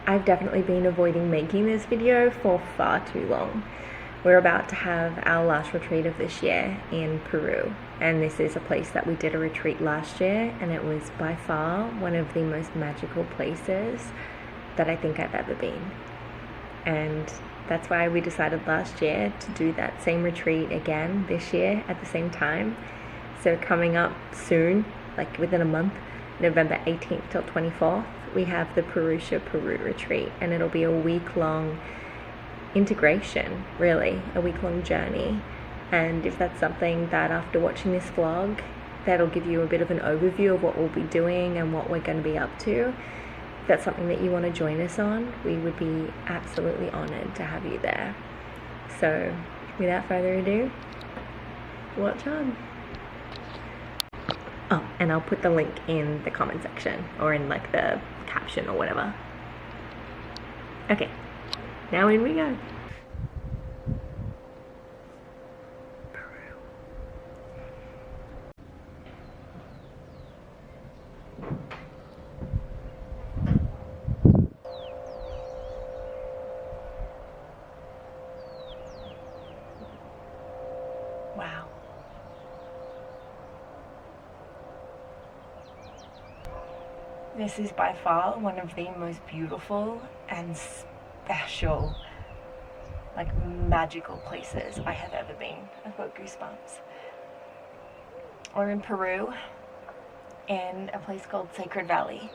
I've definitely been avoiding making this video for far too long. We're about to have our last retreat of this year in Peru, and this is a place that we did a retreat last year, and it was by far one of the most magical places that I think I've ever been. And that's why we decided last year to do that same retreat again this year at the same time. So coming up soon, like within a month, November 18th till 24th, we have the Purusha Peru retreat, and it'll be a week-long integration, really, a week-long journey. And if that's something that after watching this vlog, that'll give you a bit of an overview of what we'll be doing and what we're going to be up to, if that's something that you want to join us on, we would be absolutely honored to have you there. So without further ado, watch on. Oh, and I'll put the link in the comment section or in like the caption or whatever. Okay, now in we go. Wow. This is by far one of the most beautiful and special, like magical places I have ever been. I've got goosebumps. We're in Peru, in a place called Sacred Valley.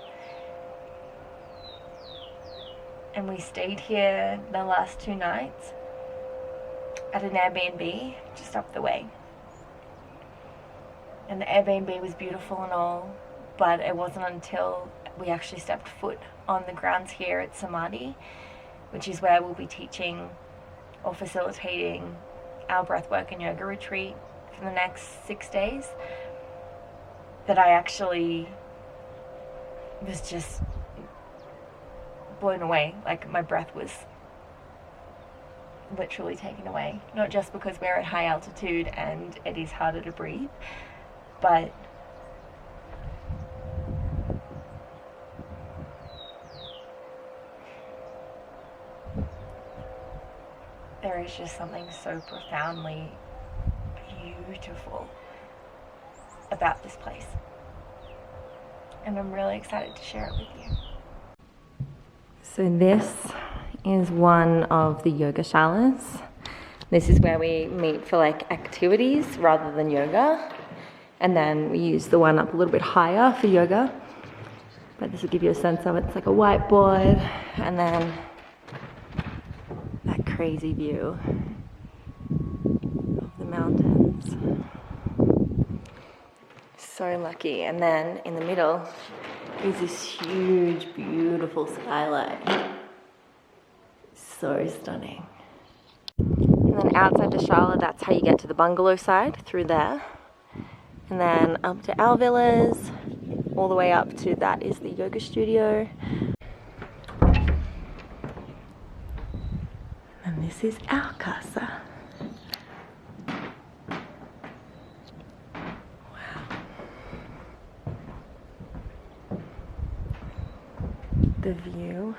And we stayed here the last 2 nights at an Airbnb just up the way. And the Airbnb was beautiful and all, but it wasn't until we actually stepped foot on the grounds here at Samadhi, which is where we'll be teaching or facilitating our breathwork and yoga retreat for the next 6 days, that I actually was just blown away. Like, my breath was literally taken away. Not just because we're at high altitude and it is harder to breathe, but there is just something so profoundly beautiful about this place. And I'm really excited to share it with you. So this is one of the yoga shalas. This is where we meet for like activities rather than yoga. And then we use the one up a little bit higher for yoga. But this will give you a sense of it. It's like a whiteboard, and then that crazy view of the mountains. So lucky. And then in the middle is this huge, beautiful skylight. So stunning. And then outside the shala, that's how you get to the bungalow side, through there. And then up to our villas, all the way up to that is the yoga studio. And this is our casa. Wow. The view.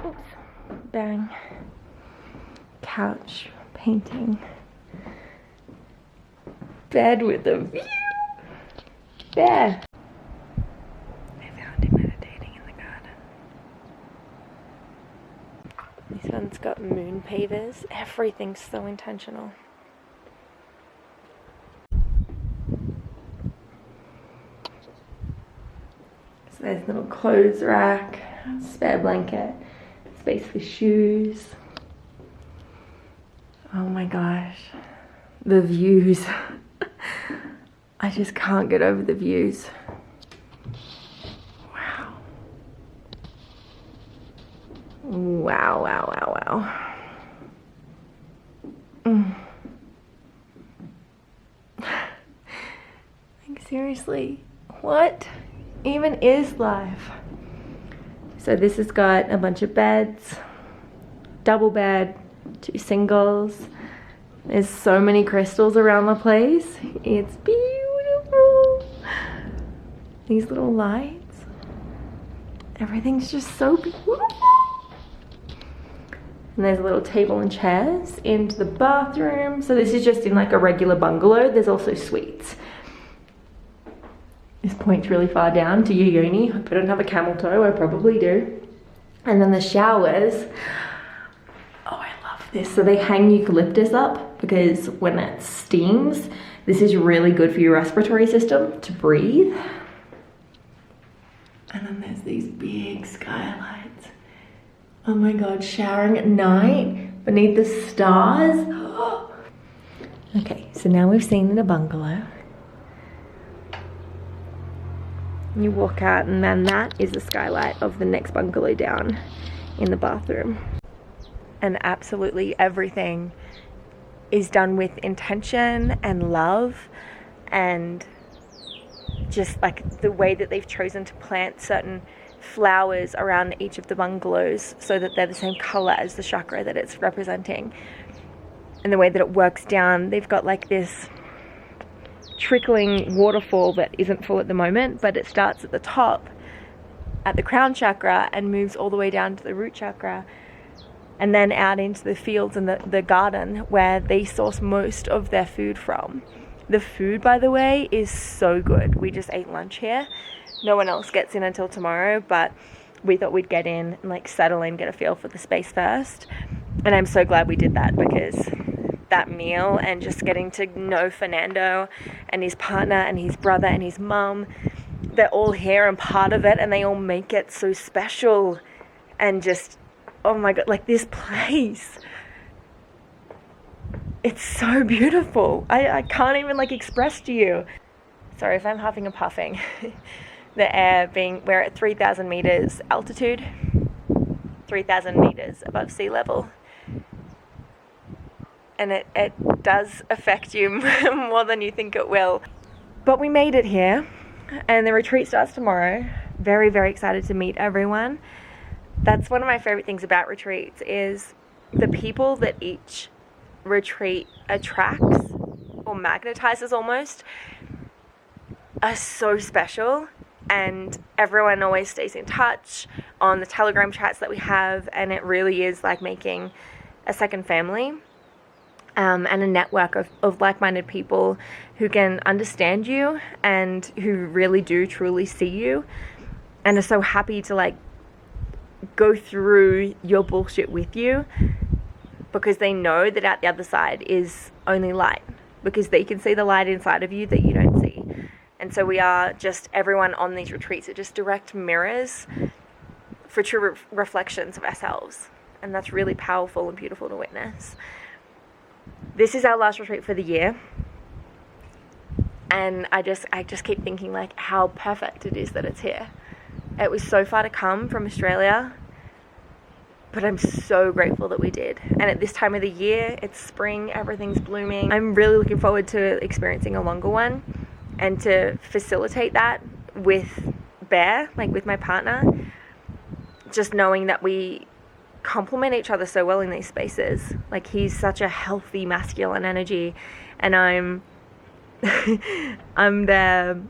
Oops. Bang. Couch, painting. Bed with a view. There. I found him meditating in the garden. This one's got moon pavers. Everything's so intentional. So there's a little clothes rack, spare blanket, space for shoes. Oh my gosh, the views. I just can't get over the views. Wow. Wow, wow, wow, wow. Like, seriously, what even is life? So this has got a bunch of beds, double bed, 2 singles. There's so many crystals around the place. It's beautiful. These little lights. Everything's just so beautiful. And there's a little table and chairs into the bathroom. So this is just in like a regular bungalow. There's also suites. This points really far down to your yoni. Hope I don't have a camel toe, I probably do. And then the showers. Oh, I love this. So they hang eucalyptus up because when it steams, this is really good for your respiratory system to breathe. And then there's these big skylights. Oh my God, showering at night beneath the stars. Okay, so now we've seen in a bungalow. You walk out and then that is the skylight of the next bungalow down in the bathroom. And absolutely everything is done with intention and love, and just like the way that they've chosen to plant certain flowers around each of the bungalows so that they're the same color as the chakra that it's representing, and the way that it works down. They've got like this trickling waterfall that isn't full at the moment, but it starts at the top at the crown chakra and moves all the way down to the root chakra, and then out into the fields and the garden where they source most of their food from. The food, by the way, is so good. We just ate lunch here. No one else gets in until tomorrow, but we thought we'd get in and like settle in, get a feel for the space first. And I'm so glad we did that, because that meal and just getting to know Fernando and his partner and his brother and his mum, they're all here and part of it, and they all make it so special. And just, oh my God, like this place, it's so beautiful. I can't even like express to you. Sorry if I'm huffing and puffing. The air we're at 3,000 meters altitude, 3,000 meters above sea level. And it does affect you more than you think it will. But we made it here, and the retreat starts tomorrow. Very, very excited to meet everyone. That's one of my favorite things about retreats, is the people that each retreat attracts or magnetizes almost are so special. And everyone always stays in touch on the Telegram chats that we have, and it really is like making a second family, and a network of like-minded people who can understand you and who really do truly see you and are so happy to like go through your bullshit with you, because they know that at the other side is only light, because they can see the light inside of you that you don't see. And so we are just, everyone on these retreats are just direct mirrors for true reflections of ourselves. And that's really powerful and beautiful to witness. This is our last retreat for the year. And I just keep thinking like how perfect it is that it's here. It was so far to come from Australia, but I'm so grateful that we did. And at this time of the year, it's spring, everything's blooming. I'm really looking forward to experiencing a longer one, and to facilitate that with Bear, like with my partner, just knowing that we complement each other so well in these spaces. Like, he's such a healthy masculine energy, and I'm the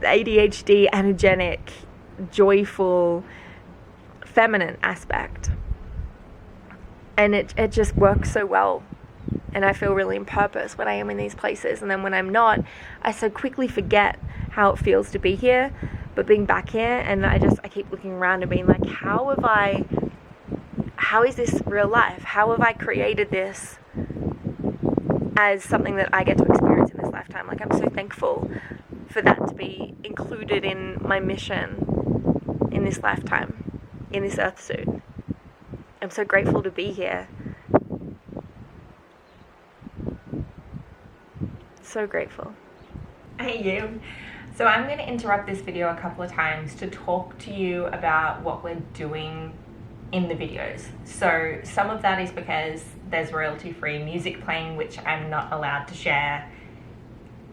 ADHD, energetic, joyful, feminine aspect. And it just works so well. And I feel really in purpose when I am in these places. And then when I'm not, I so quickly forget how it feels to be here. But being back here, and I keep looking around and being like, how is this real life? How have I created this as something that I get to experience in this lifetime? Like, I'm so thankful for that to be included in my mission in this lifetime, in this earth suit. I'm so grateful to be here. So grateful. Hey you. So I'm going to interrupt this video a couple of times to talk to you about what we're doing in the videos. So some of that is because there's royalty-free music playing, which I'm not allowed to share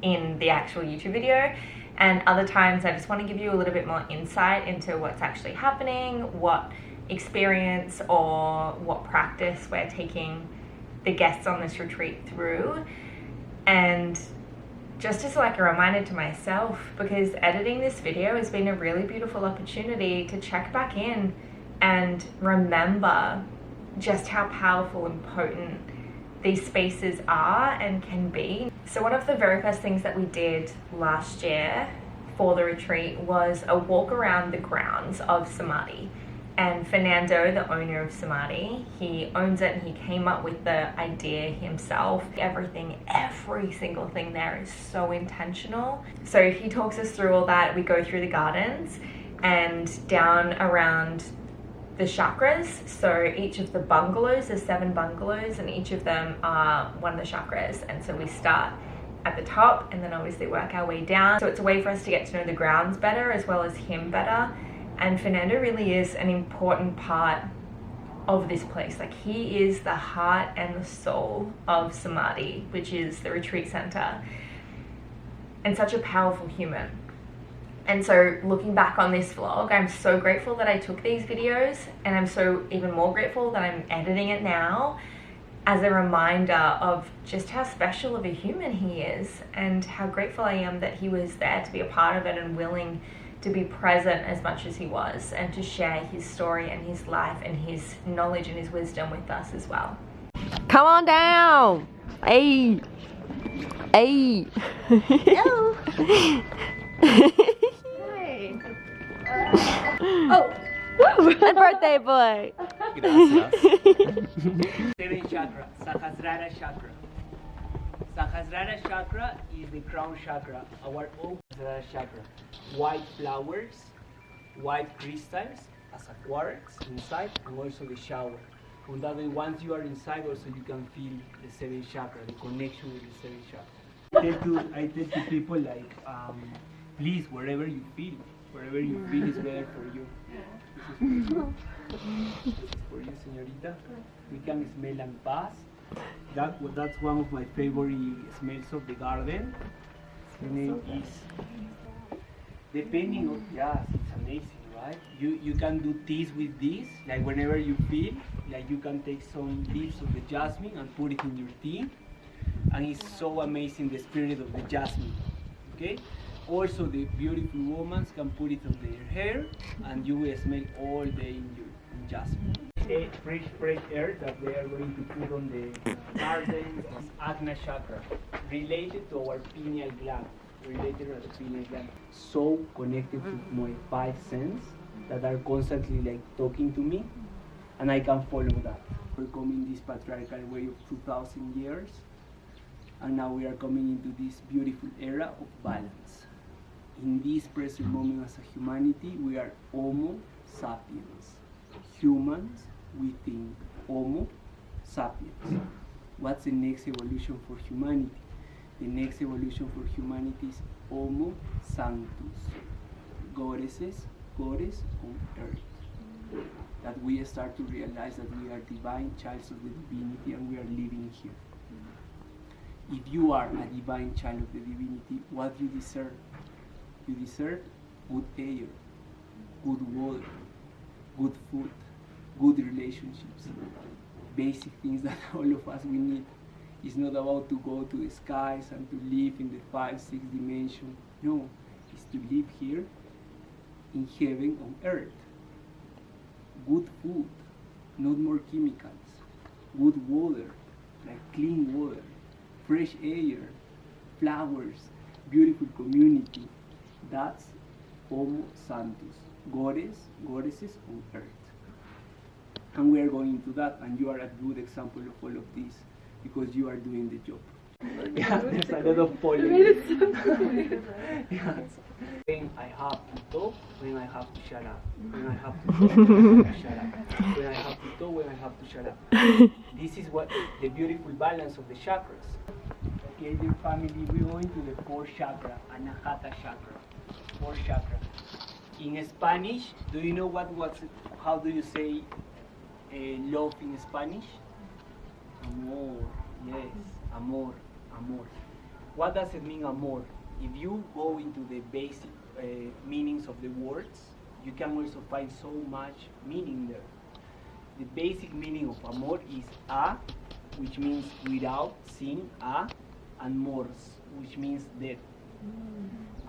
in the actual YouTube video. And other times I just want to give you a little bit more insight into what's actually happening, what experience or what practice we're taking the guests on this retreat through, and just as like a reminder to myself, because editing this video has been a really beautiful opportunity to check back in and remember just how powerful and potent these spaces are and can be. So one of the very first things that we did last year for the retreat was a walk around the grounds of Samadhi. And Fernando, the owner of Samadhi, he owns it and he came up with the idea himself. Every single thing there is so intentional. So he talks us through all that. We go through the gardens and down around the chakras. So each of the bungalows, there's 7 bungalows, and each of them are one of the chakras. And so we start at the top and then obviously work our way down. So it's a way for us to get to know the grounds better as well as him better. And Fernando really is an important part of this place. Like, he is the heart and the soul of Samadhi, which is the retreat center, and such a powerful human. And so looking back on this vlog, I'm so grateful that I took these videos, and I'm so even more grateful that I'm editing it now as a reminder of just how special of a human he is, and how grateful I am that he was there to be a part of it and willing to be present as much as he was, and to share his story and his life and his knowledge and his wisdom with us as well. Come on down! Hey! Hey! Hello! Hey! Oh! A birthday boy! Gracias. Seventh chakra, Sahasrara chakra. Sahasrara chakra is the crown chakra, our own Sahasrara chakra. White flowers, white crystals as a quartz inside, and also the shower. And that way, once you are inside, also you can feel the seventh chakra, the connection with the seventh chakra. I tell to people like, please, wherever you feel is better for you. This is for you, señorita. We can smell and pass. That's one of my favorite smells of the garden. The name is, depending on, yes, it's amazing, right? You can do teas with this, like whenever you feel, like you can take some leaves of the jasmine and put it in your tea, and it's so amazing, the spirit of the jasmine, okay? Also, the beautiful women can put it on their hair, and you will smell all day in jasmine. Fresh air that they are going to put on the garden is Ajna chakra, related to our pineal gland. So connected to my 5 senses that are constantly like talking to me, and I can follow that. We're coming this patriarchal way of 2,000 years, and now we are coming into this beautiful era of balance. In this present moment as a humanity, we are Homo sapiens. Humans, we think Homo sapiens. What's the next evolution for humanity? The next evolution for humanity is Homo sanctus. Goddess on earth. That we start to realize that we are divine childs of the divinity, and we are living here. If you are a divine child of the divinity, what do you deserve? You deserve good air, good water, good food, good relationships, basic things that all of us we need. It's not about to go to the skies and to live in the 5, 6 dimension. No, it's to live here in heaven on earth. Good food, not more chemicals. Good water, like clean water, fresh air, flowers, beautiful community. That's Homo sanctus, goddesses on earth. And we are going into that, and you are a good example of all of this, because you are doing the job. Yeah, there's a lot of pollen. Yes. When I have to talk, when I have to shut up. When I have to talk, when I have to shut up. When I have to talk, when I have to shut up. This is what the beautiful balance of the chakras. Okay, dear family, we're going to the 4th chakra, Anahata chakra. 4th chakra. In Spanish, do you know how do you say love in Spanish? Amor, yes, amor. What does it mean, amor? If you go into the basic meanings of the words, you can also find so much meaning there. The basic meaning of amor is a, which means without, sin, and mors, which means death.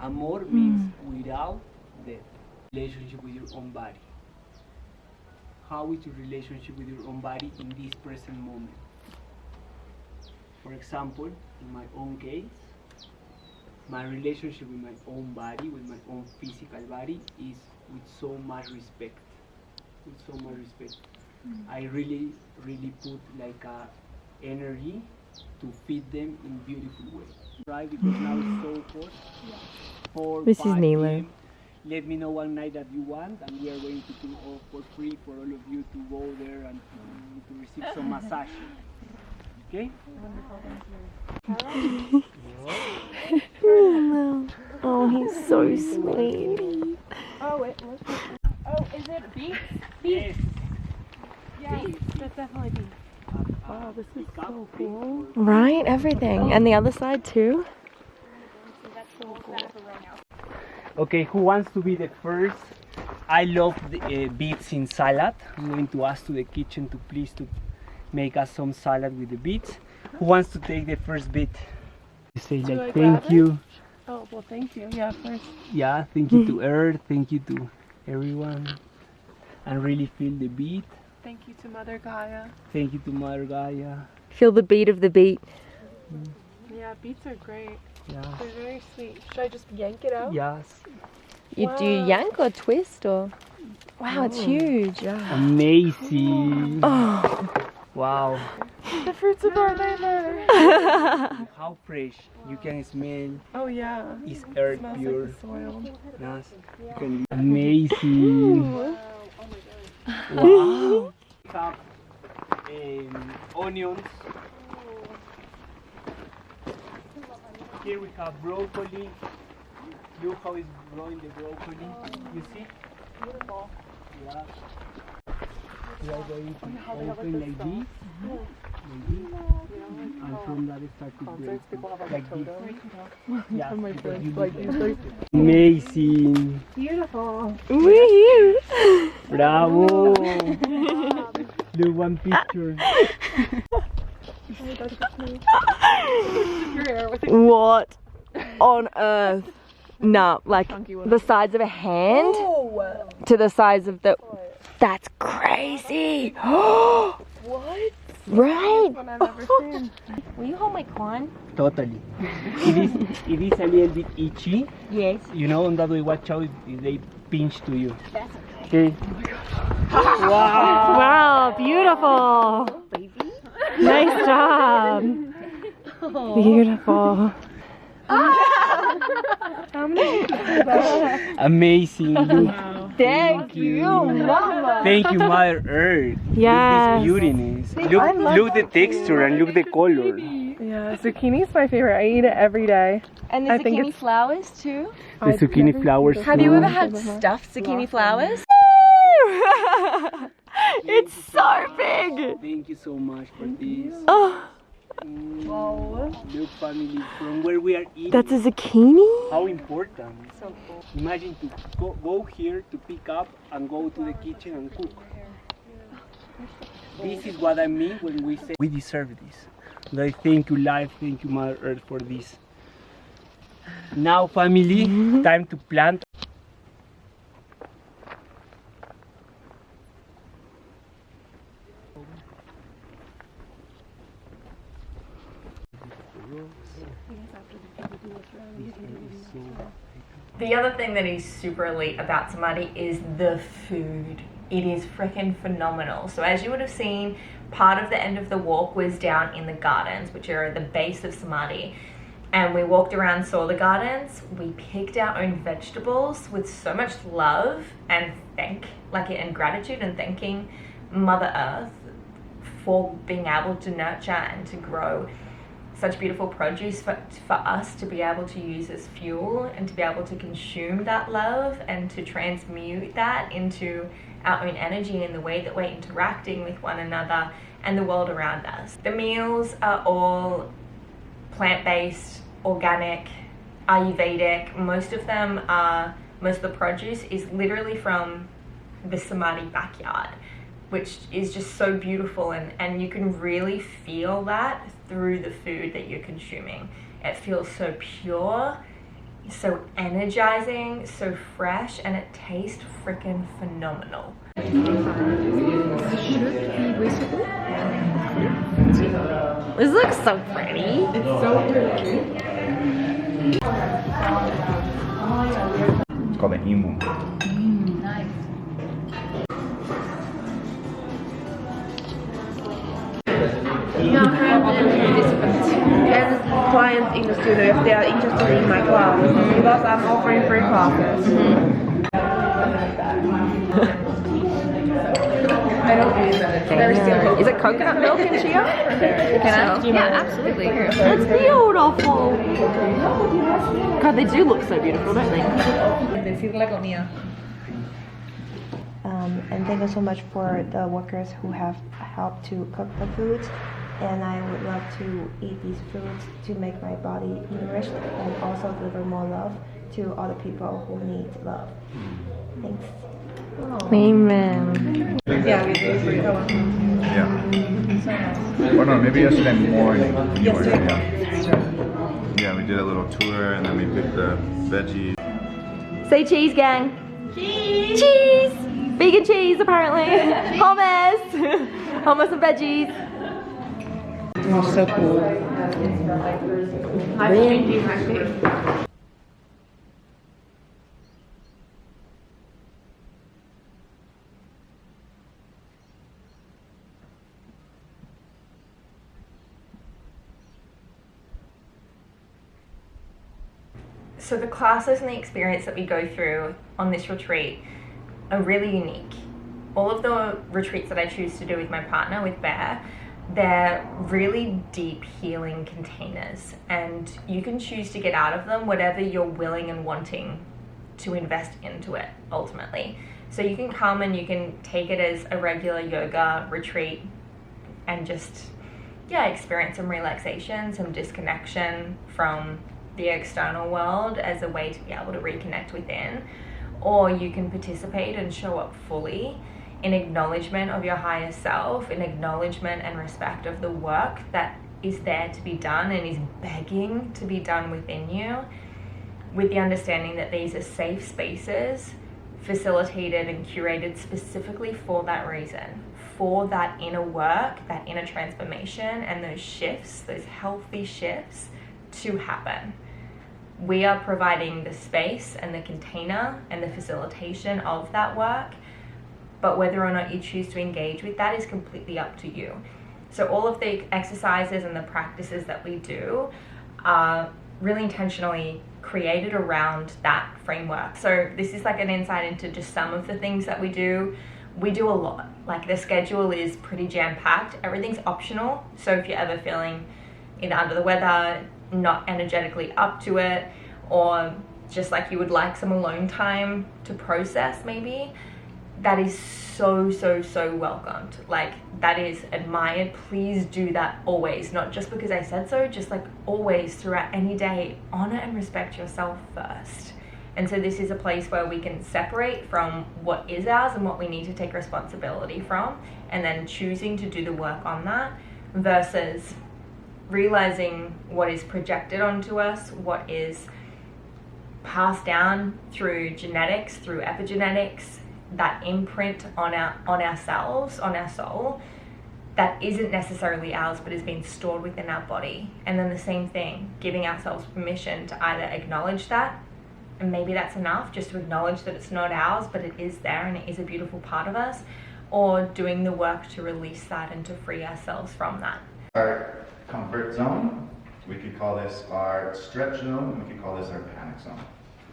Amor means without death. Relationship with your own body. How is your relationship with your own body in this present moment? For example, in my own case, my relationship with my own body, with my own physical body, is with so much respect. With so much respect. I really put like a energy to feed them in beautiful way. Right, because now it's so hot. 4, This is 5 Nilo. PM. Let me know one night that you want, and we are going to do all for free for all of you to go there and to receive some massage. Okay? Oh, he's so sweet. Oh, it looks. Oh, is it beets? Yes. Yes, that's definitely beets. Wow, this is so cool. Right, everything. And the other side too. That's so cool. Okay, who wants to be the first? I love the beets in salad. I'm going to ask to the kitchen to please to make us some salad with the beets. Who wants to take the first beet? You say Do I like grab thank you. Oh, well, thank you. Yeah, first. Yeah, thank you to Earth, thank you to everyone. And really feel the beat. Thank you to Mother Gaia. Thank you to Mother Gaia. Feel the beat of the beat. Yeah, beets are great. Yeah. They're very sweet. Should I just yank it out? Yes. You do you Wow. yank or twist or? Wow, it's huge. Amazing. Oh. Wow. The fruits of our labor. How fresh. You can smell. Oh, yeah. Is earth Smells pure? like the soil. Yes. You can amazing. Wow. Wow. We have onions. Here we have broccoli. Look how it's growing the broccoli. You see? Beautiful. Yeah. We are going to open like this. And from that it starts to grow. Like this. Yeah. because you do that. Amazing. Beautiful. Woo! Bravo. Look, one picture. What on earth? No, like the size of a hand to the size of the. That's crazy. What? Right. One I've ever seen. Will you hold my corn? Totally. It is a little bit itchy. Yes. You know, on that way, watch out if they pinch to you. Okay. Wow. Wow, beautiful. Nice job. Beautiful. How many? Amazing. Look. Thank you, Mama. Thank you, Mother Earth. Yes. Look this beautiness. Look the texture and look the color. Yeah, zucchini's my favorite. I eat it every day. And the I think zucchini it's- flowers too. The zucchini flowers. Have you too. ever had stuffed zucchini flowers? It's so big. Thank you so much for this. Oh, Look, family, from where we are eating. that's a zucchini? How important. So cool. Imagine to go here to pick up and go to the kitchen and cook. This is what I mean when we say we deserve this. Like, thank you, life, thank you, Mother Earth, for this. Now, family, time to plant. The other thing that is super elite about Samadhi is the food. It is freaking phenomenal. So as you would have seen, part of the end of the walk was down in the gardens, which are at the base of Samadhi. And we walked around, saw the gardens. We picked our own vegetables with so much love and and gratitude and thanking Mother Earth for being able to nurture and to grow such beautiful produce for us to be able to use as fuel and to be able to consume that love and to transmute that into our own energy in the way that we're interacting with one another and the world around us. The meals are all plant-based, organic, Ayurvedic. Most of the produce is literally from the Samadhi backyard, which is just so beautiful, and you can really feel that through the food that you're consuming. It feels so pure, so energizing, so fresh, and it tastes freaking phenomenal. This looks so pretty. It's so pretty. It's called an emu. Nice. And clients in the studio, if they are interested in my class, because I'm offering free classes. I don't believe that. Is it coconut milk and chia? Can I? Yeah, absolutely. That's beautiful. God, they do look so beautiful, don't they? And thank you so much for the workers who have helped to cook the foods. And I would love to eat these foods to make my body nourished and also deliver more love to other people who need love. Thanks. Amen. Yeah, we do free. Yeah. Or no, maybe yesterday morning. Yeah, we did a little tour and then we picked the veggies. Say cheese, gang. Cheese. Cheese. Vegan cheese, apparently. Hummus. Hummus and veggies. Oh, so cool. So the classes and the experience that we go through on this retreat are really unique. All of the retreats that I choose to do with my partner, with Bear, they're really deep healing containers, and you can choose to get out of them whatever you're willing and wanting to invest into it ultimately. So you can come and you can take it as a regular yoga retreat and just experience some relaxation, some disconnection from the external world as a way to be able to reconnect within. Or you can participate and show up fully in acknowledgement of your higher self, in acknowledgement and respect of the work that is there to be done and is begging to be done within you, with the understanding that these are safe spaces facilitated and curated specifically for that reason, for that inner work, that inner transformation, and those shifts, those healthy shifts to happen. We are providing the space and the container and the facilitation of that work, but whether or not you choose to engage with that is completely up to you. So all of the exercises and the practices that we do are really intentionally created around that framework. So this is like an insight into just some of the things that we do. We do a lot. Like the schedule is pretty jam-packed. Everything's optional. So if you're ever feeling either under the weather, not energetically up to it, or just like you would like some alone time to process maybe, that is so welcomed. Like that is admired. Please do that always, not just because I said so, just like always throughout any day. Honor and respect yourself first. And so this is a place where we can separate from what is ours and what we need to take responsibility from, and then choosing to do the work on that versus realizing what is projected onto us, what is passed down through genetics, through epigenetics, that imprint on ourselves, on our soul, that isn't necessarily ours but is being stored within our body. And then the same thing, giving ourselves permission to either acknowledge that, and maybe that's enough, just to acknowledge that it's not ours but it is there and it is a beautiful part of us, or doing the work to release that and to free ourselves from that. Our comfort zone, we could call this our stretch zone, and we could call this our panic zone.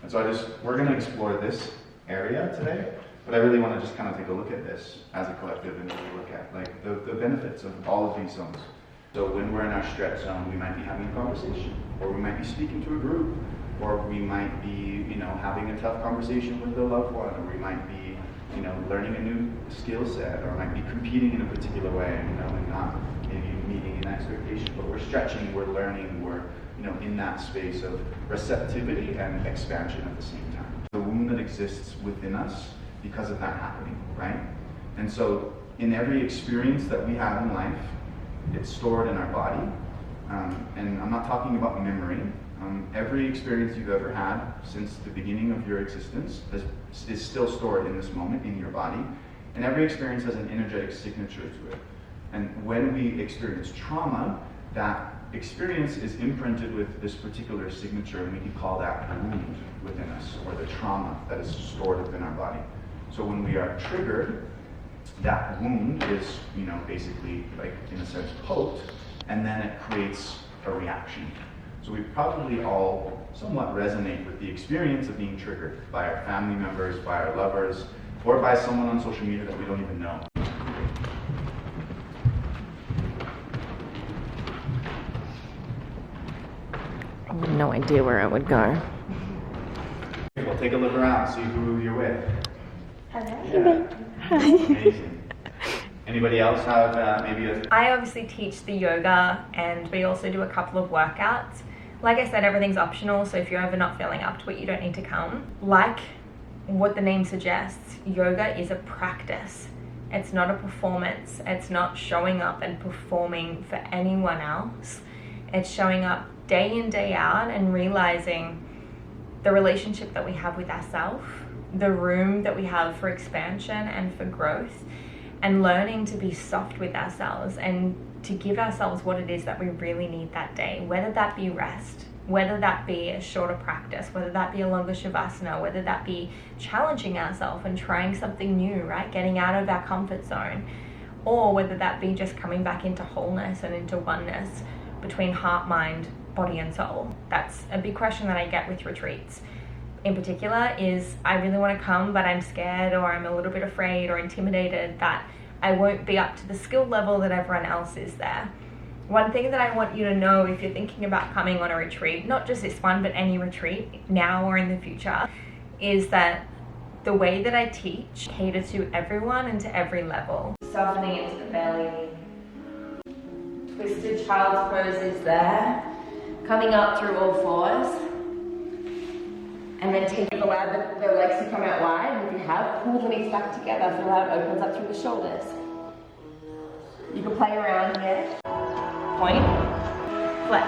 And so we're going to explore this area today, but I really want to just kind of take a look at this as a collective and really look at like the benefits of all of these zones. So when we're in our stretch zone, we might be having a conversation, or we might be speaking to a group, or we might be, having a tough conversation with a loved one, or we might be, learning a new skill set, or might be competing in a particular way, and not maybe meeting an expectation, but we're stretching, we're learning, we're, in that space of receptivity and expansion at the same time. The wound that exists within us because of that happening, right? And so in every experience that we have in life, it's stored in our body, And I'm not talking about memory. Every experience you've ever had since the beginning of your existence is still stored in this moment in your body. And every experience has an energetic signature to it. And when we experience trauma, that experience is imprinted with this particular signature, and we can call that wound within us, or the trauma that is stored within our body. So when we are triggered, that wound is, basically, like, in a sense, poked, and then it creates a reaction. So we probably all somewhat resonate with the experience of being triggered by our family members, by our lovers, or by someone on social media that we don't even know. I have no idea where I would go. We'll take a look around, see who you're with. Hello. Yeah. Amazing. Anybody else have maybe a... I obviously teach the yoga, and we also do a couple of workouts. Like I said, everything's optional, so if you're ever not feeling up to it, you don't need to come. Like what the name suggests, yoga is a practice. It's not a performance. It's not showing up and performing for anyone else. It's showing up day in, day out, and realizing the relationship that we have with ourselves, the room that we have for expansion and for growth, and learning to be soft with ourselves and to give ourselves what it is that we really need that day, whether that be rest, whether that be a shorter practice, whether that be a longer shavasana, whether that be challenging ourselves and trying something new, right? Getting out of our comfort zone, or whether that be just coming back into wholeness and into oneness between heart, mind, body and soul. That's a big question that I get with retreats. In particular is, I really want to come, but I'm scared, or I'm a little bit afraid or intimidated that I won't be up to the skill level that everyone else is there. One thing that I want you to know, if you're thinking about coming on a retreat, not just this one, but any retreat now or in the future, is that the way that I teach caters to everyone and to every level. Softening into the belly. Twisted child's pose is there. Coming up through all fours. And then allow the legs to come out wide. If you have, pull the knees back together. Feel how it opens up through the shoulders. You can play around here. Point, flex.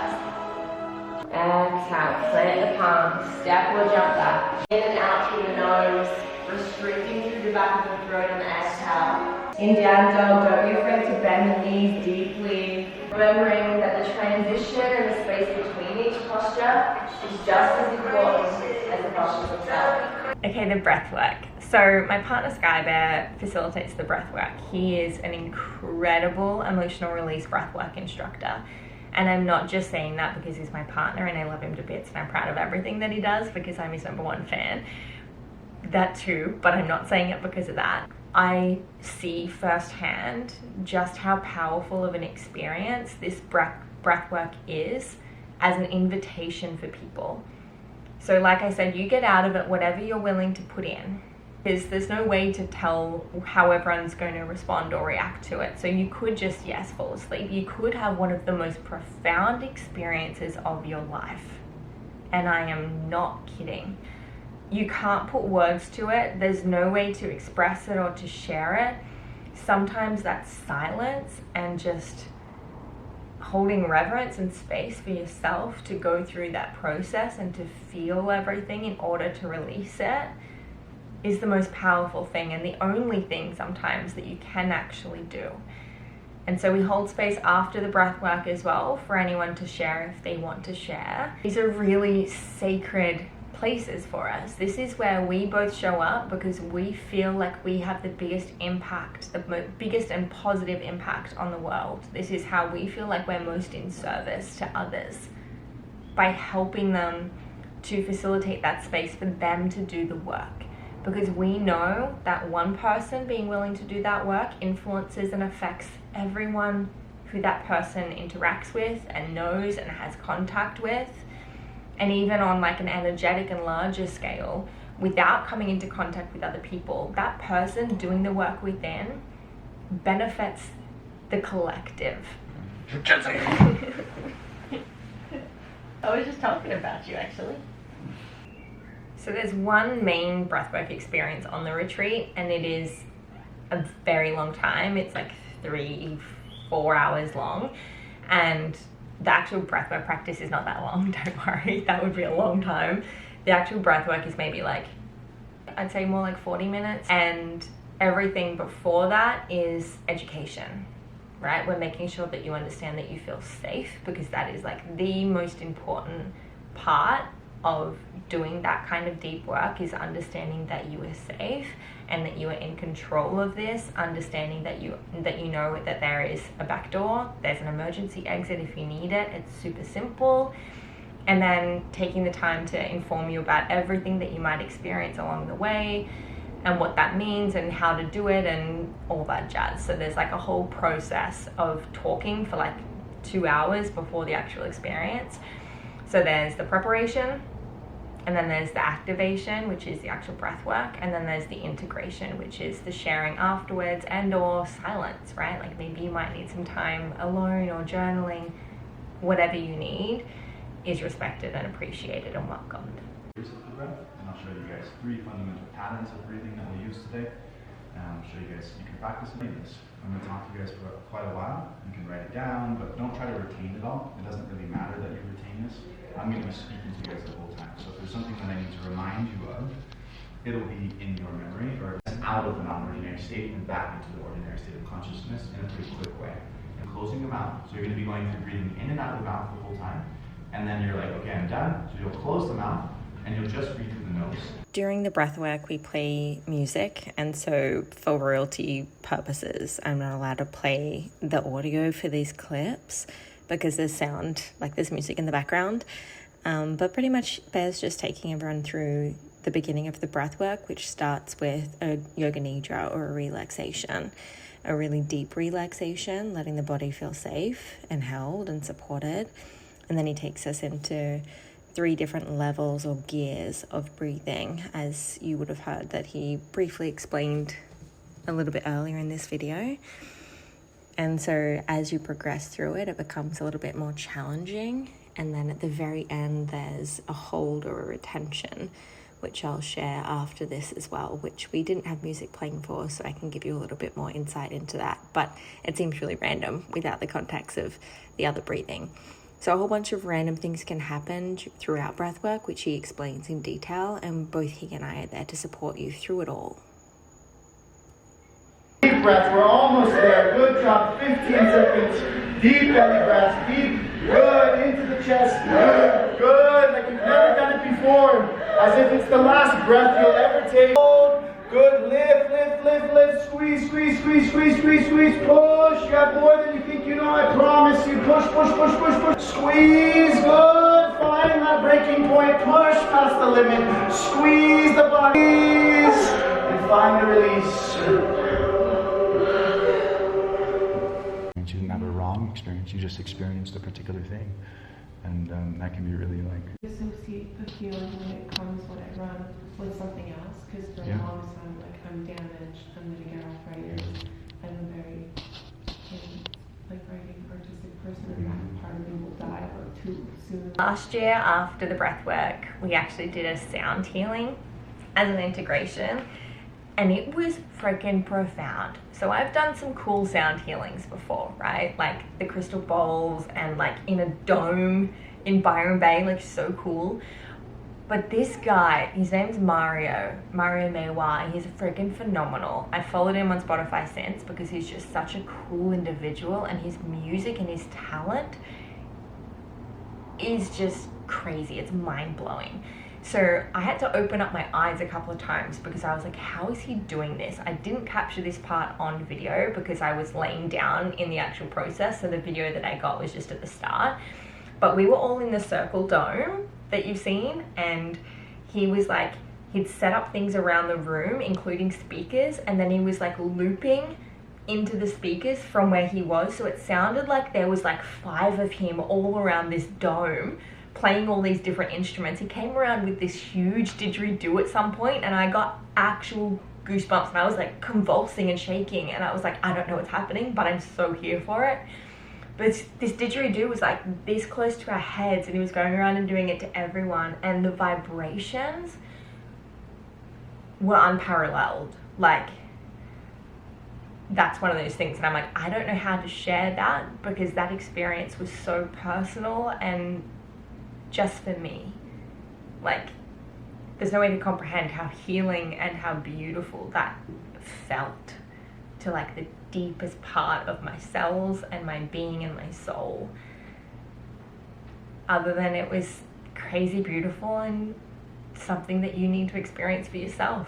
Exhale, plant the palms, step or jump back. In and out through the nose, restricting through the back of the throat on the exhale. In down dog, don't be afraid to bend the knees deeply. Remembering that the transition and the space between each posture is just as important as the postures themselves. Okay, the breath work. So my partner Sky Bear facilitates the breath work. He is an incredible emotional release breathwork instructor. And I'm not just saying that because he's my partner and I love him to bits and I'm proud of everything that he does because I'm his #1 fan. That too, but I'm not saying it because of that. I see firsthand just how powerful of an experience this breathwork is as an invitation for people. So like I said, you get out of it whatever you're willing to put in, because there's no way to tell how everyone's going to respond or react to it. So you could just, yes, fall asleep. You could have one of the most profound experiences of your life. And I am not kidding. You can't put words to it. There's no way to express it or to share it. Sometimes that's silence and just holding reverence and space for yourself to go through that process and to feel everything in order to release it is the most powerful thing, and the only thing sometimes that you can actually do. And so we hold space after the breath work as well for anyone to share if they want to share. These are really sacred places for us. This is where we both show up because we feel like we have the biggest impact, the biggest and positive impact on the world. This is how we feel like we're most in service to others, by helping them to facilitate that space for them to do the work. Because we know that one person being willing to do that work influences and affects everyone who that person interacts with and knows and has contact with. And even on like an energetic and larger scale, without coming into contact with other people, that person doing the work within benefits the collective. I was just talking about you actually. So there's one main breathwork experience on the retreat, and it is a very long time. It's like 3-4 hours long, and the actual breathwork practice is not that long, don't worry, that would be a long time. The actual breathwork is maybe like, I'd say more like 40 minutes, and everything before that is education, right? We're making sure that you understand that you feel safe, because that is like the most important part of doing that kind of deep work, is understanding that you are safe and that you are in control of this, understanding that you know that there is a back door, there's an emergency exit if you need it. It's super simple. And then taking the time to inform you about everything that you might experience along the way and what that means and how to do it and all that jazz. So there's like a whole process of talking for like 2 hours before the actual experience. So there's the preparation, and then there's the activation, which is the actual breath work, and then there's the integration, which is the sharing afterwards and or silence, right? Like maybe you might need some time alone or journaling. Whatever you need is respected and appreciated and welcomed. Here's the breath, and I'll show you guys 3 fundamental patterns of breathing that we'll use today. And I'll show you guys, you can practice this. I'm going to talk to you guys for quite a while. You can write it down, but don't try to retain it all. It doesn't really matter that you retain this. I'm going to be speaking to you guys the whole time. So if there's something that I need to remind you of, it'll be in your memory, or out of the non-ordinary state and back into the ordinary state of consciousness in a pretty quick way. And closing your mouth. So you're going to be going through breathing in and out of the mouth the whole time. And then you're like, okay, I'm done. So you'll close the mouth and you'll just breathe through the nose. During the breath work, we play music, and so for royalty purposes, I'm not allowed to play the audio for these clips because there's sound, like there's music in the background. But pretty much Bear's just taking everyone through the beginning of the breath work, which starts with a yoga nidra or a relaxation, a really deep relaxation, letting the body feel safe and held and supported. And then he takes us into 3 different levels or gears of breathing, as you would have heard that he briefly explained a little bit earlier in this video. And so as you progress through it, it becomes a little bit more challenging. And then at the very end, there's a hold or a retention, which I'll share after this as well, which we didn't have music playing for, so I can give you a little bit more insight into that. But it seems really random without the context of the other breathing. So a whole bunch of random things can happen throughout breathwork, which he explains in detail, and both he and I are there to support you through it all. Deep breath, we're almost there. Good job, 15 seconds. Deep belly breath, deep, good, into the chest, good, like you've never done it before. As if it's the last breath you'll ever take. Hold, good, lift, squeeze, push. You have more than you think you know, I promise you. Push. Squeeze, good, find that breaking point. Push past the limit. Squeeze the body. Squeeze, and find the release. You didn't have a wrong experience, you just experienced a particular thing. And that can be really like... Associate the feeling when it comes when I run with something else, because for a long time, like, I'm damaged, I'm gonna get arthritis. I'm a very, writing artistic person, and that part of me will die about too soon. Last year, after the breath work, we actually did a sound healing as an integration, and it was freaking profound. So I've done some cool sound healings before, right? Like the crystal bowls and like in a dome in Byron Bay, like so cool. But this guy, his name's Mario Maywa, he's freaking phenomenal. I followed him on Spotify since because he's just such a cool individual, and his music and his talent is just crazy. It's mind-blowing. So I had to open up my eyes a couple of times because I was like, how is he doing this? I didn't capture this part on video because I was laying down in the actual process. So the video that I got was just at the start. But we were all in the circle dome that you've seen. And he was like, he'd set up things around the room, including speakers. And then he was like looping into the speakers from where he was. So it sounded like there was like 5 of him all around this dome, playing all these different instruments. He came around with this huge didgeridoo at some point, and I got actual goosebumps, and I was like convulsing and shaking, and I was like, I don't know what's happening, but I'm so here for it. But this didgeridoo was like this close to our heads, and he was going around and doing it to everyone, and the vibrations were unparalleled. Like, that's one of those things that I'm like, I don't know how to share that, because that experience was so personal and just for me. Like, there's no way to comprehend how healing and how beautiful that felt to like the deepest part of my cells and my being and my soul. Other than it was crazy beautiful and something that you need to experience for yourself.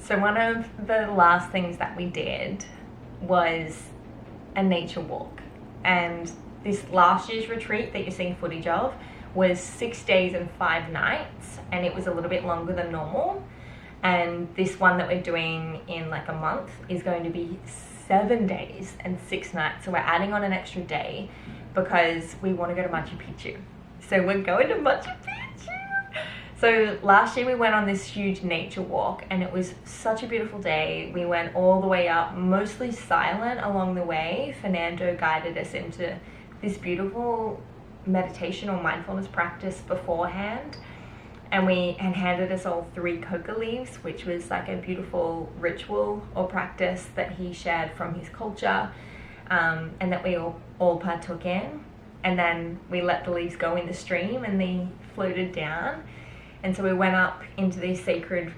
So one of the last things that we did was a nature walk, and this last year's retreat that you're seeing footage of was 6 days and 5 nights, and it was a little bit longer than normal. And this one that we're doing in like a month is going to be 7 days and 6 nights. So we're adding on an extra day because we want to go to Machu Picchu. So we're going to Machu Picchu. So last year we went on this huge nature walk, and it was such a beautiful day. We went all the way up, mostly silent along the way. Fernando guided us into this beautiful meditation or mindfulness practice beforehand. And handed us all 3 coca leaves, which was like a beautiful ritual or practice that he shared from his culture, and that we all partook in. And then we let the leaves go in the stream and they floated down. And so we went up into these sacred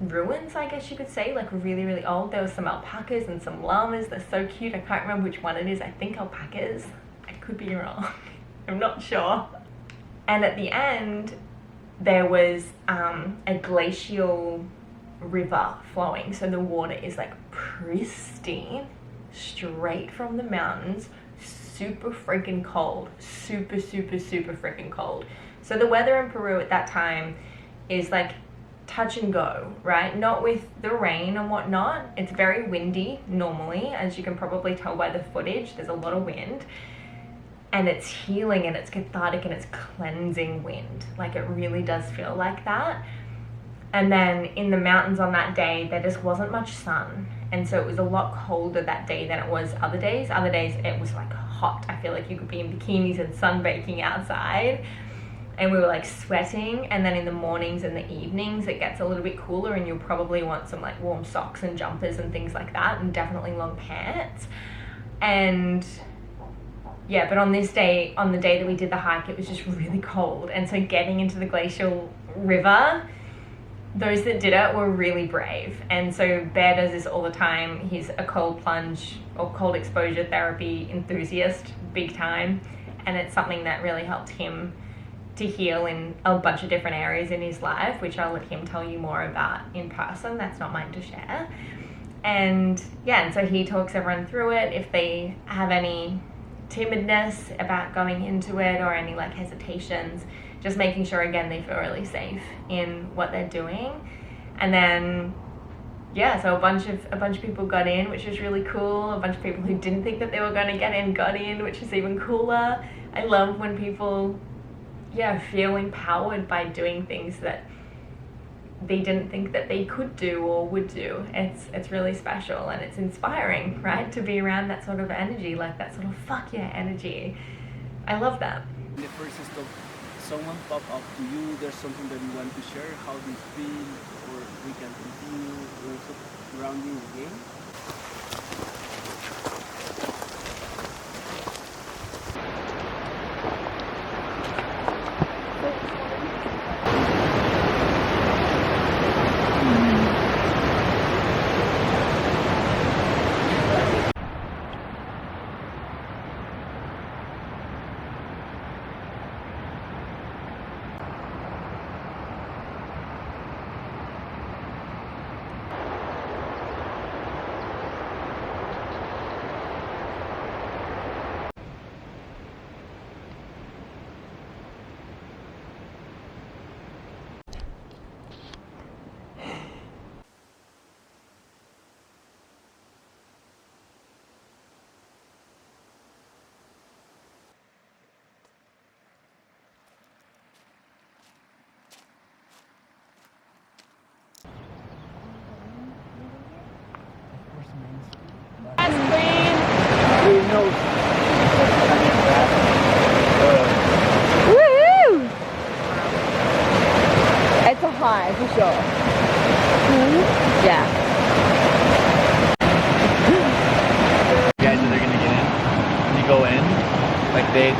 ruins, I guess you could say, like really, really old. There was some alpacas and some llamas. They're so cute. I can't remember which one it is. I think alpacas. I could be wrong. I'm not sure. And at the end, there was a glacial river flowing. So the water is like pristine, straight from the mountains, super freaking cold, super, super, super freaking cold. So the weather in Peru at that time is like touch and go, right? Not with the rain and whatnot. It's very windy normally, as you can probably tell by the footage. There's a lot of wind. And it's healing and it's cathartic and it's cleansing wind. Like, it really does feel like that. And then in the mountains on that day, there just wasn't much sun. And so it was a lot colder that day than it was other days. Other days it was like hot. I feel like you could be in bikinis and sunbaking outside. And we were like sweating. And then in the mornings and the evenings, it gets a little bit cooler and you'll probably want some like warm socks and jumpers and things like that, and definitely long pants. And yeah, but on this day, on the day that we did the hike, it was just really cold. And so getting into the glacial river, those that did it were really brave. And so Bear does this all the time. He's a cold plunge or cold exposure therapy enthusiast, big time. And it's something that really helped him to heal in a bunch of different areas in his life, which I'll let him tell you more about in person. That's not mine to share. And yeah, and so he talks everyone through it. If they have any timidness about going into it or any like hesitations, just making sure again they feel really safe in what they're doing. And then yeah, so a bunch of people got in, which was really cool. A bunch of people who didn't think that they were going to get in got in, which is even cooler. I love when people feel empowered by doing things that they didn't think that they could do or would do. It's really special and it's inspiring, right? To be around that sort of energy, like that sort of fuck yeah energy. I love that. In the first stop, someone pop up to you, there's something that you want to share, how do you feel, or we can continue also surrounding again.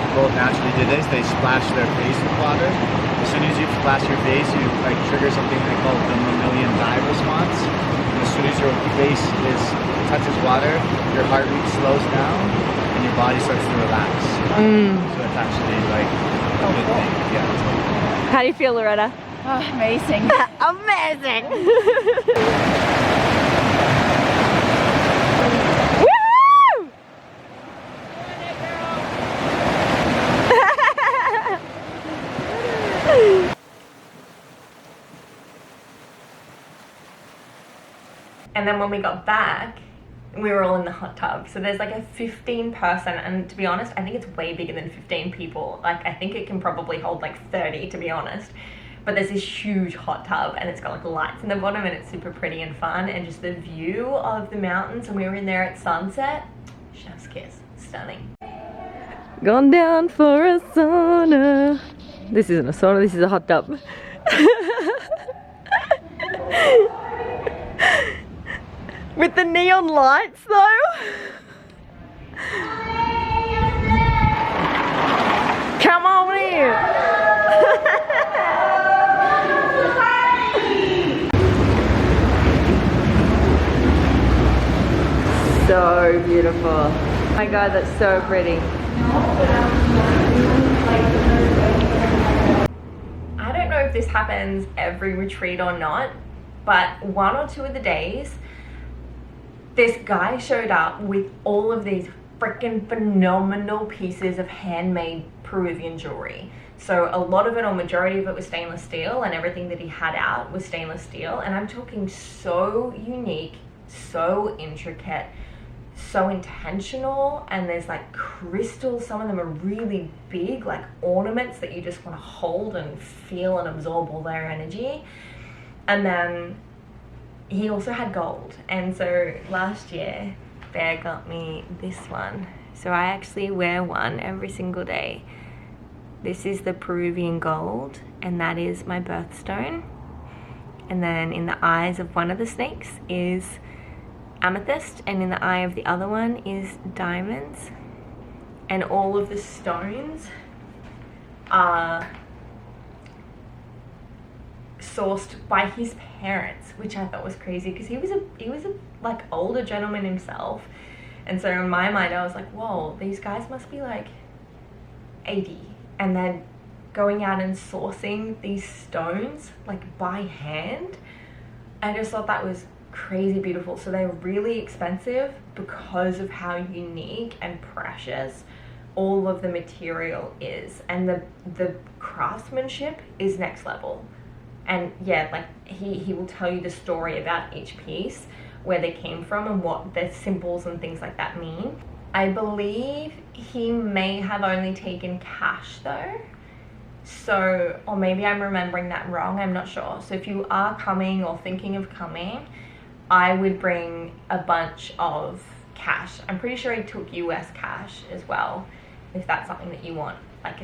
people naturally do this. They splash their face with water. As soon as you splash your face, you like trigger something they call the mammalian dive response. And as soon as your face touches water, your heart rate slows down and your body starts to relax. So it's actually like a good thing. Yeah. How do you feel, Loretta? Oh, amazing. Amazing! Woo! And then when we got back, we were all in the hot tub. So there's like a 15 person, and to be honest, I think it's way bigger than 15 people. Like I think it can probably hold like 30 to be honest. But there's this huge hot tub and it's got like lights in the bottom and it's super pretty and fun, and just the view of the mountains, and we were in there at sunset. Chef's kiss, stunning. Gone down for a sauna. This isn't a sauna, this is a hot tub. With the neon lights though. Come on in. So beautiful. Oh my god, that's so pretty. I don't know if this happens every retreat or not, but 1 or 2 of the days, this guy showed up with all of these freaking phenomenal pieces of handmade Peruvian jewelry. So a lot of it, or majority of it, was stainless steel, and everything that he had out was stainless steel. And I'm talking so unique, so intricate, so intentional, and there's like crystals. Some of them are really big, like ornaments that you just want to hold and feel and absorb all their energy. And then he also had gold. And so last year Bear got me this one, so I actually wear one every single day. This is the Peruvian gold, and that is my birthstone. And then in the eyes of one of the snakes is amethyst, and in the eye of the other one is diamonds. And all of the stones are sourced by his parents, which I thought was crazy, because he was a like older gentleman himself. And so in my mind I was like, whoa, these guys must be like 80, and they're going out and sourcing these stones like by hand. I just thought that was crazy beautiful. So they're really expensive because of how unique and precious all of the material is, and the craftsmanship is next level. And yeah, like he will tell you the story about each piece, where they came from and what the symbols and things like that mean. I believe he may have only taken cash though, so, or maybe I'm remembering that wrong, I'm not sure. So if you are coming or thinking of coming, I would bring a bunch of cash. I'm pretty sure he took US cash as well, if that's something that you want, like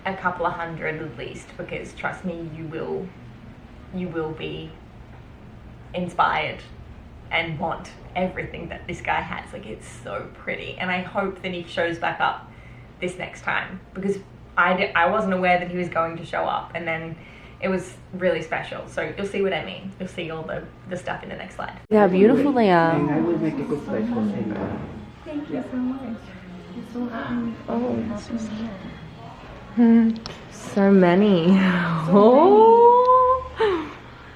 a couple of hundred at least, because trust me, you will be inspired and want everything that this guy has. Like, it's so pretty, and I hope that he shows back up this next time, because I wasn't aware that he was going to show up, and then it was really special. So you'll see what I mean. You'll see all the stuff in the next slide. How beautiful they are. And I will make a good place for him. Thank you so much. It's so happy. Oh, it's just so many. Oh.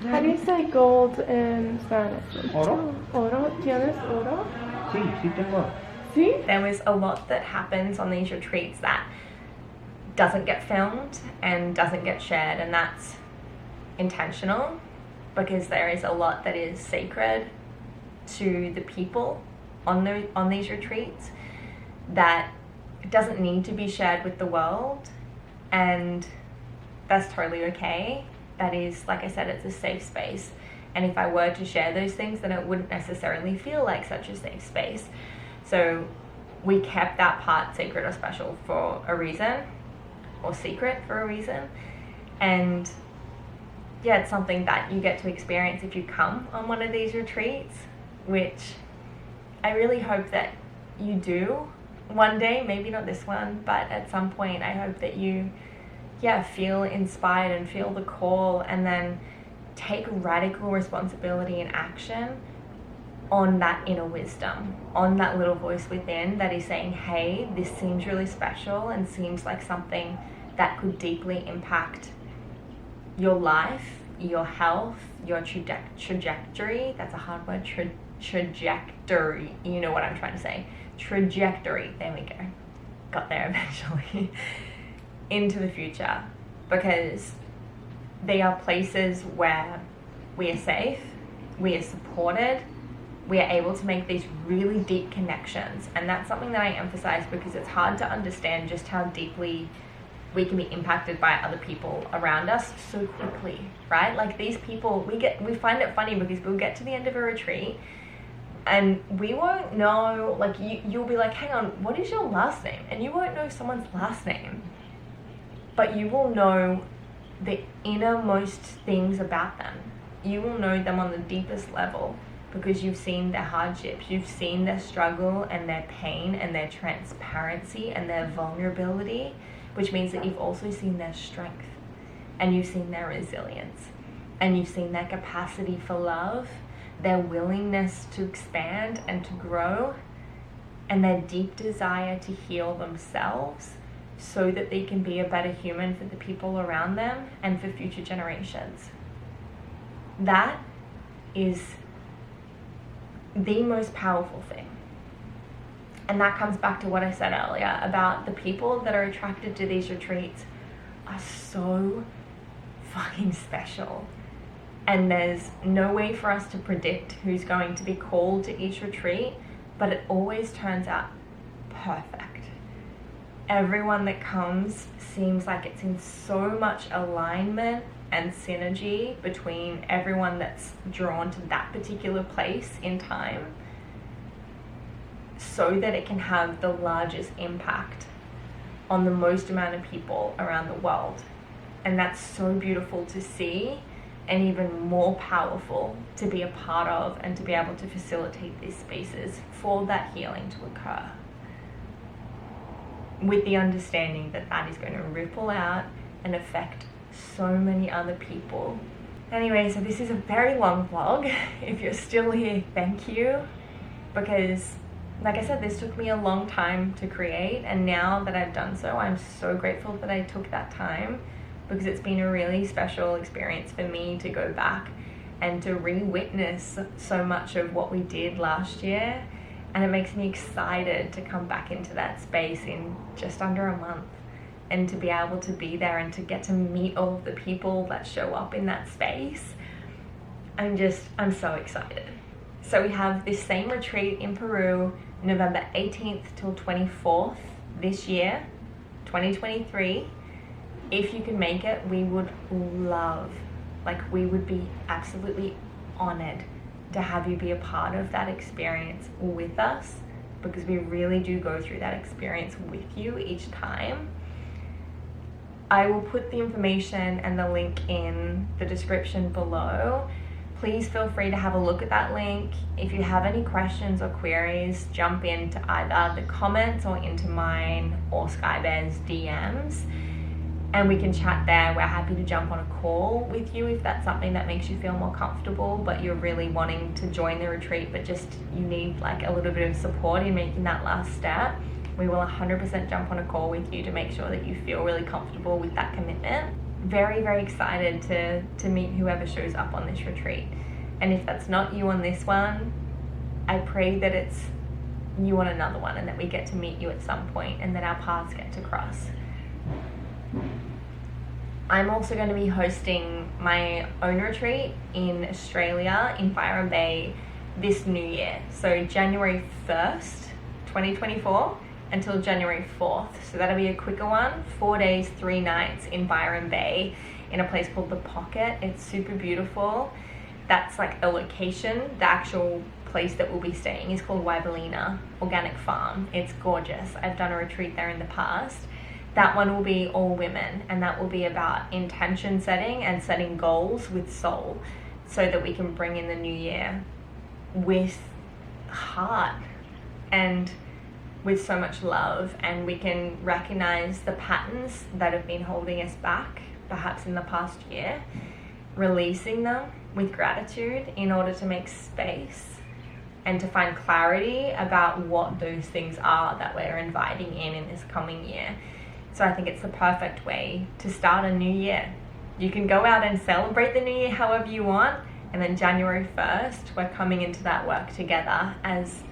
How do you say gold in Spanish? Oro? Oro? ¿Tienes oro? Sí, sí tengo. Sí? There was a lot that happens on these retreats that doesn't get filmed and doesn't get shared, and that's intentional, because there is a lot that is sacred to the people on these retreats that doesn't need to be shared with the world, and that's totally okay. That is, like I said, it's a safe space, and if I were to share those things, then it wouldn't necessarily feel like such a safe space. So we kept that part sacred or special for a reason, or secret for a reason. And yeah, it's something that you get to experience if you come on one of these retreats, which I really hope that you do, one day, maybe not this one, but at some point I hope that you feel inspired and feel the call, and then take radical responsibility and action on that inner wisdom, on that little voice within that is saying, hey, this seems really special and seems like something that could deeply impact your life, your health, your trajectory. That's a hard word. Trajectory. You know what I'm trying to say. Trajectory. There we go. Got there eventually. Into the future. Because they are places where we are safe, we are supported, we are able to make these really deep connections. And that's something that I emphasize because it's hard to understand just how deeply we can be impacted by other people around us so quickly, right? Like these people, we find it funny because we'll get to the end of a retreat and we won't know, like you'll be like, hang on, what is your last name? And you won't know someone's last name, but you will know the innermost things about them. You will know them on the deepest level because you've seen their hardships, you've seen their struggle and their pain and their transparency and their vulnerability, which means that you've also seen their strength and you've seen their resilience and you've seen their capacity for love, their willingness to expand and to grow, and their deep desire to heal themselves so that they can be a better human for the people around them and for future generations. That is the most powerful thing. And that comes back to what I said earlier about the people that are attracted to these retreats are so fucking special. And there's no way for us to predict who's going to be called to each retreat, but it always turns out perfect. Everyone that comes seems like it's in so much alignment and synergy between everyone that's drawn to that particular place in time, so that it can have the largest impact on the most amount of people around the world. And that's so beautiful to see, and even more powerful to be a part of and to be able to facilitate these spaces for that healing to occur, with the understanding that that is going to ripple out and affect so many other people. Anyway, so this is a very long vlog. If you're still here, thank you, because like I said, this took me a long time to create, and now that I've done so, I'm so grateful that I took that time, because it's been a really special experience for me to go back and to re-witness so much of what we did last year. And it makes me excited to come back into that space in just under a month and to be able to be there and to get to meet all of the people that show up in that space. I'm so excited. So we have this same retreat in Peru, November 18th till 24th this year, 2023. If you can make it, we would love, we would be absolutely honored to have you be a part of that experience with us, because we really do go through that experience with you each time. I will put the information and the link in the description below. Please feel free to have a look at that link. If you have any questions or queries, jump into either the comments or into mine or Skybear's DMs, and we can chat there. We're happy to jump on a call with you if that's something that makes you feel more comfortable, but you're really wanting to join the retreat, but just you need a little bit of support in making that last step. We will 100% jump on a call with you to make sure that you feel really comfortable with that commitment. Very, very excited to meet whoever shows up on this retreat. And if that's not you on this one, I pray that it's you on another one and that we get to meet you at some point and that our paths get to cross. I'm also going to be hosting my own retreat in Australia, in Byron Bay, this new year. So January 1st, 2024 until January 4th. So that'll be a quicker one, 4 days, 3 nights in Byron Bay in a place called The Pocket. It's super beautiful. That's a location. The actual place that we'll be staying is called Wybalena Organic Farm. It's gorgeous. I've done a retreat there in the past. That one will be all women, and that will be about intention setting and setting goals with soul, so that we can bring in the new year with heart and with so much love, and we can recognize the patterns that have been holding us back, perhaps in the past year, releasing them with gratitude in order to make space and to find clarity about what those things are that we're inviting in this coming year. So I think it's the perfect way to start a new year. You can go out and celebrate the new year however you want, and then January 1st, we're coming into that work together as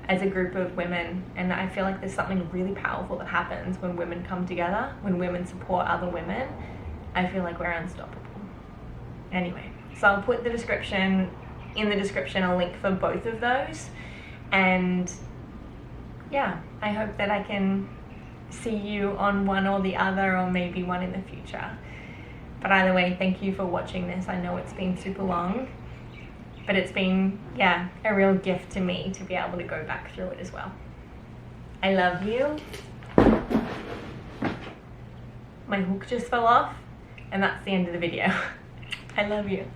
a group of women. And I feel like there's something really powerful that happens when women come together, when women support other women. I feel like we're unstoppable. Anyway, so I'll put in the description a link for both of those. And yeah, I hope that I can see you on one or the other, or maybe one in the future. But either way, thank you for watching this. I know it's been super long, but it's been, yeah, a real gift to me to be able to go back through it as well. I love you. My hook just fell off, and that's the end of the video. I love you.